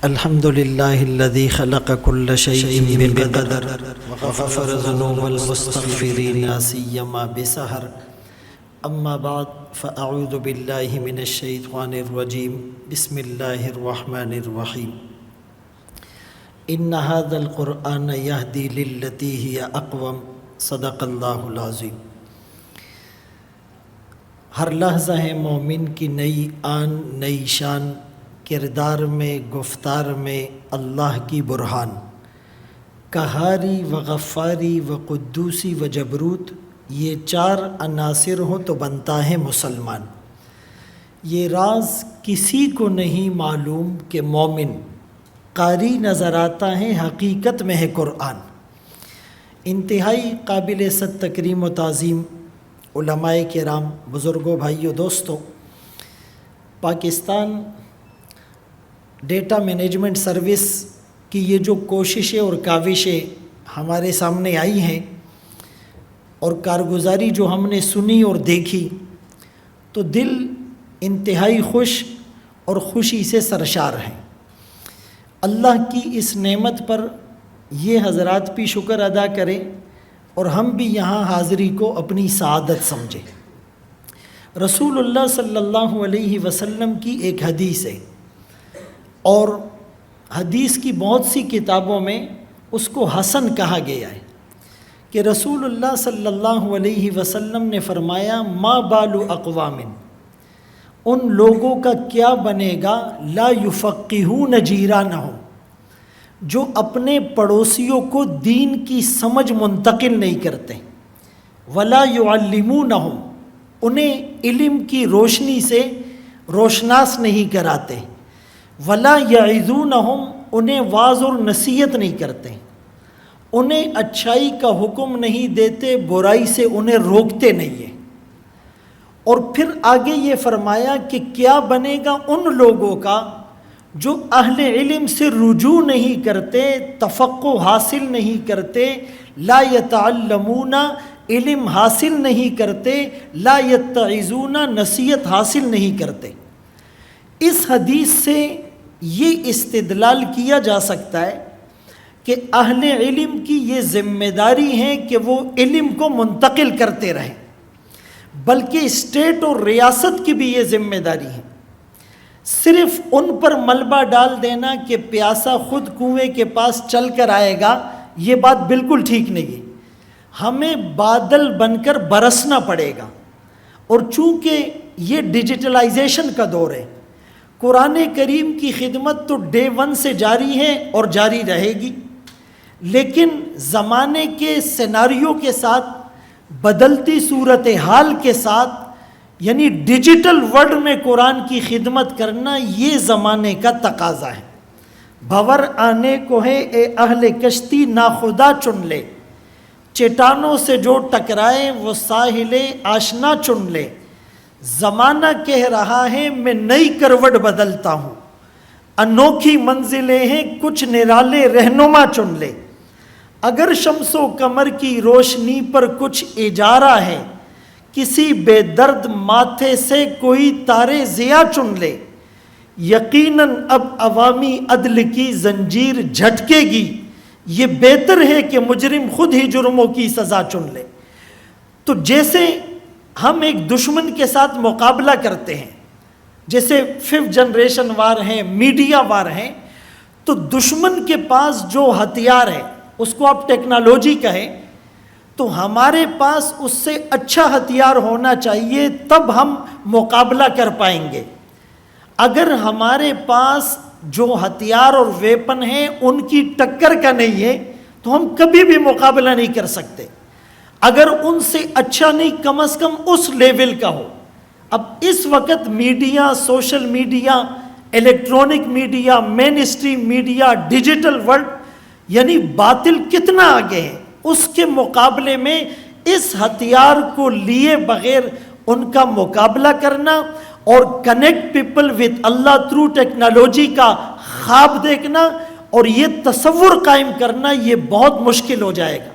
الحمد لله الذي خلق كل شيء بقدر وغفر ذنوب المستغفرين لا سيما بسهر. أما بعد فأعوذ بالله من الشيطان الرجيم. بسم الله الرحمن الرحيم. إن هذا القرآن يهدي للتي هي أقوم. صدق اللہ العظیم. ہر لحظہ ہے مومن کی نئی آن نئی شان، کردار میں گفتار میں اللہ کی برہان. قہاری و غفاری و قدوسی و جبروت، یہ چار عناصر ہوں تو بنتا ہے مسلمان. یہ راز کسی کو نہیں معلوم کہ مومن قاری نظر آتا ہے، حقیقت میں ہے قرآن. انتہائی قابل صد تکریم و تعظیم علماء کرام، بزرگوں، بھائیوں، دوستوں، پاکستان ڈیٹا مینجمنٹ سروس کی یہ جو کوششیں اور کاوشیں ہمارے سامنے آئی ہیں اور کارگزاری جو ہم نے سنی اور دیکھی، تو دل انتہائی خوش اور خوشی سے سرشار ہیں. اللہ کی اس نعمت پر یہ حضرات بھی شکر ادا کریں اور ہم بھی یہاں حاضری کو اپنی سعادت سمجھیں. رسول اللہ صلی اللہ علیہ وسلم کی ایک حدیث ہے، اور حدیث کی بہت سی کتابوں میں اس کو حسن کہا گیا ہے، کہ رسول اللہ صلی اللہ علیہ وسلم نے فرمایا: ما بال اقوام، ان لوگوں کا کیا بنے گا، لا یفقہون جیرانہم، جو اپنے پڑوسیوں کو دین کی سمجھ منتقل نہیں کرتے، ولا یعلمونہم، انہیں علم کی روشنی سے روشناس نہیں کراتے، ولا یعظونہم، انہیں واعظ اور نصیحت نہیں کرتے، انہیں اچھائی کا حکم نہیں دیتے، برائی سے انہیں روکتے نہیں ہیں. اور پھر آگے یہ فرمایا کہ کیا بنے گا ان لوگوں کا جو اہل علم سے رجوع نہیں کرتے، تفقہ حاصل نہیں کرتے، لا یتعلمون، علم حاصل نہیں کرتے، لا یتعظون، نصیحت حاصل نہیں کرتے. اس حدیث سے یہ استدلال کیا جا سکتا ہے کہ اہل علم کی یہ ذمہ داری ہے کہ وہ علم کو منتقل کرتے رہیں، بلکہ اسٹیٹ اور ریاست کی بھی یہ ذمہ داری ہے. صرف ان پر ملبہ ڈال دینا کہ پیاسا خود کنویں کے پاس چل کر آئے گا، یہ بات بالکل ٹھیک نہیں ہے. ہمیں بادل بن کر برسنا پڑے گا. اور چونکہ یہ ڈیجیٹلائزیشن کا دور ہے، قرآن کریم کی خدمت تو ڈے ون سے جاری ہے اور جاری رہے گی، لیکن زمانے کے سیناریو کے ساتھ، بدلتی صورتحال کے ساتھ، یعنی ڈیجیٹل ورلڈ میں قرآن کی خدمت کرنا یہ زمانے کا تقاضا ہے. بھور آنے کو ہے اے اہل کشتی، ناخدا چن لے، چٹانوں سے جو ٹکرائے وہ ساحل آشنا چن لے. زمانہ کہہ رہا ہے میں نئی کروٹ بدلتا ہوں، انوکھی منزلیں ہیں کچھ نرالے رہنما چن لے. اگر شمس و قمر کی روشنی پر کچھ اجارہ ہے، کسی بے درد ماتھے سے کوئی تارے ضیا چن لے. یقیناً اب عوامی عدل کی زنجیر جھٹکے گی، یہ بہتر ہے کہ مجرم خود ہی جرموں کی سزا چن لے. تو جیسے ہم ایک دشمن کے ساتھ مقابلہ کرتے ہیں، جیسے 5th جنریشن وار ہیں، میڈیا وار ہیں، تو دشمن کے پاس جو ہتھیار ہے اس کو آپ ٹیکنالوجی کہیں، تو ہمارے پاس اس سے اچھا ہتھیار ہونا چاہیے، تب ہم مقابلہ کر پائیں گے. اگر ہمارے پاس جو ہتھیار اور ویپن ہیں ان کی ٹکر کا نہیں ہے تو ہم کبھی بھی مقابلہ نہیں کر سکتے. اگر ان سے اچھا نہیں، کم از کم اس لیول کا ہو. اب اس وقت media, social media, electronic media, mainstream media, digital world, یعنی باطل کتنا آگے ہے، اس کے مقابلے میں اس ہتھیار کو لیے بغیر ان کا مقابلہ کرنا اور connect people with Allah through technology کا خواب دیکھنا اور یہ تصور قائم کرنا، یہ بہت مشکل ہو جائے گا.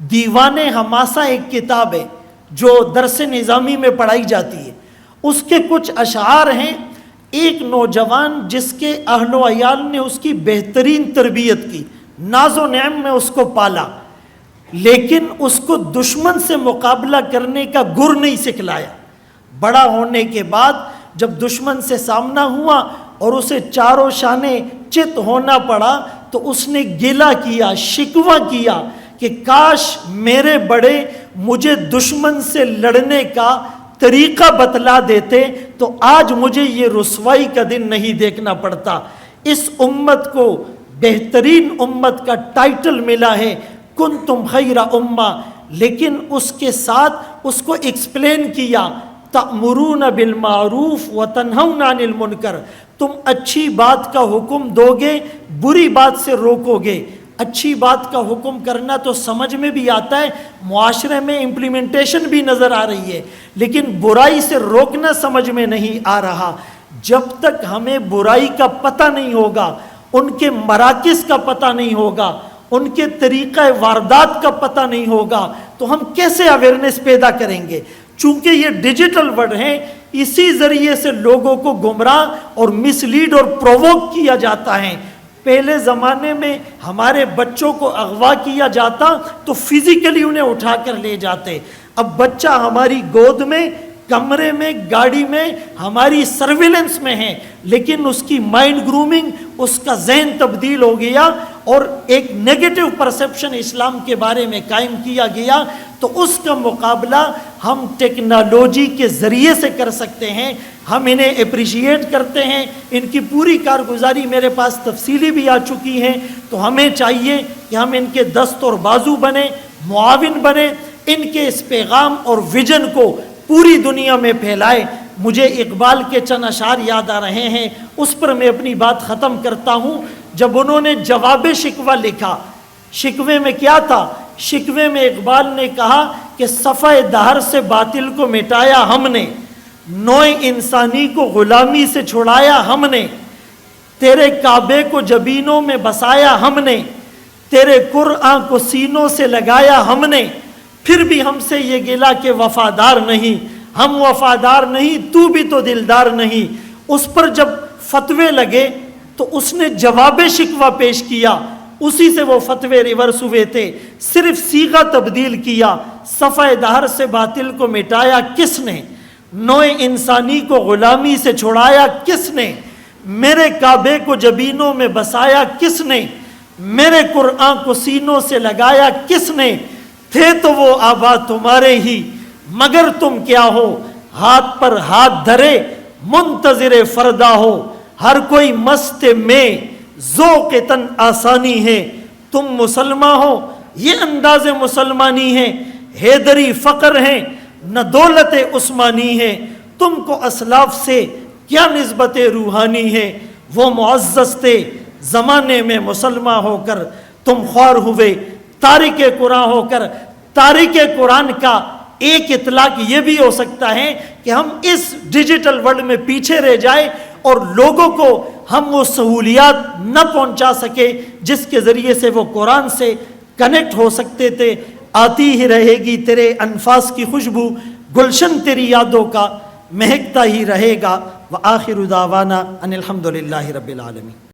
دیوان حماسہ ایک کتاب ہے جو درس نظامی میں پڑھائی جاتی ہے، اس کے کچھ اشعار ہیں. ایک نوجوان جس کے اہل و عیال نے اس کی بہترین تربیت کی، ناز و نعم میں اس کو پالا، لیکن اس کو دشمن سے مقابلہ کرنے کا گر نہیں سکھلایا۔ بڑا ہونے کے بعد جب دشمن سے سامنا ہوا اور اسے چاروں شانے چت ہونا پڑا تو اس نے گلہ کیا، شکوہ کیا کہ کاش میرے بڑے مجھے دشمن سے لڑنے کا طریقہ بتلا دیتے تو آج مجھے یہ رسوائی کا دن نہیں دیکھنا پڑتا۔ اس امت کو بہترین امت کا ٹائٹل ملا ہے کنتم خیر امہ، لیکن اس کے ساتھ اس کو ایکسپلین کیا تأمرون بالمعروف وتنہون عن المنکر، تم اچھی بات کا حکم دو گے، بری بات سے روکو گے۔ اچھی بات کا حکم کرنا تو سمجھ میں بھی آتا ہے، معاشرے میں امپلیمنٹیشن بھی نظر آ رہی ہے، لیکن برائی سے روکنا سمجھ میں نہیں آ رہا۔ جب تک ہمیں برائی کا پتہ نہیں ہوگا، ان کے مراکز کا پتہ نہیں ہوگا، ان کے طریقہ واردات کا پتہ نہیں ہوگا تو ہم کیسے اویئرنیس پیدا کریں گے؟ چونکہ یہ ڈیجیٹل ورڈ ہیں، اسی ذریعے سے لوگوں کو گمراہ اور مس لیڈ اور پرووک کیا جاتا ہے۔ پہلے زمانے میں ہمارے بچوں کو اغوا کیا جاتا تو فزیکلی انہیں اٹھا کر لے جاتے، اب بچہ ہماری گود میں، کمرے میں، گاڑی میں، ہماری سرویلنس میں ہے، لیکن اس کی مائنڈ گرومنگ، اس کا ذہن تبدیل ہو گیا اور ایک نیگیٹو پرسپشن اسلام کے بارے میں قائم کیا گیا۔ تو اس کا مقابلہ ہم ٹیکنالوجی کے ذریعے سے کر سکتے ہیں۔ ہم انہیں اپریشیٹ کرتے ہیں، ان کی پوری کارگزاری میرے پاس تفصیلی بھی آ چکی ہے، تو ہمیں چاہیے کہ ہم ان کے دست اور بازو بنیں، معاون بنیں، ان کے اس پیغام اور ویژن کو پوری دنیا میں پھیلائے۔ مجھے اقبال کے چند اشعار یاد آ رہے ہیں، اس پر میں اپنی بات ختم کرتا ہوں۔ جب انہوں نے جواب شکوہ لکھا، شکوے میں کیا تھا؟ شکوے میں اقبال نے کہا کہ صفحہ دہر سے باطل کو مٹایا ہم نے، نوع انسانی کو غلامی سے چھڑایا ہم نے، تیرے کعبے کو جبینوں میں بسایا ہم نے، تیرے قرآن کو سینوں سے لگایا ہم نے، پھر بھی ہم سے یہ گلا کہ وفادار نہیں، ہم وفادار نہیں، تو بھی تو دلدار نہیں۔ اس پر جب فتوے لگے تو اس نے جواب شکوہ پیش کیا، اسی سے وہ فتوے ریورس ہوئے تھے، صرف صیغہ تبدیل کیا۔ صفحہ دہر سے باطل کو مٹایا کس نے، نوع انسانی کو غلامی سے چھڑایا کس نے، میرے کعبے کو جبینوں میں بسایا کس نے، میرے قرآن کو سینوں سے لگایا کس نے، تھے تو وہ آبا تمہارے ہی مگر تم کیا ہو، ہاتھ پر ہاتھ دھرے منتظر فردا ہو، ہر کوئی مست میں ذوق تن آسانی ہے، تم مسلمان ہو یہ انداز مسلمانی ہے، حیدری فقر ہیں نہ دولت عثمانی ہے، تم کو اسلاف سے کیا نسبت روحانی ہے، وہ معزز تھے زمانے میں مسلمان ہو کر تم خوار ہوئے تارک قرآن ہو کر۔ تارک قرآن کا ایک اطلاق یہ بھی ہو سکتا ہے کہ ہم اس ڈیجیٹل ورلڈ میں پیچھے رہ جائیں اور لوگوں کو ہم وہ سہولیات نہ پہنچا سکے جس کے ذریعے سے وہ قرآن سے کنیکٹ ہو سکتے تھے۔ آتی ہی رہے گی تیرے انفاس کی خوشبو، گلشن تیری یادوں کا مہکتا ہی رہے گا۔ وآخر دعوانا ان الحمد للہ رب العالمین۔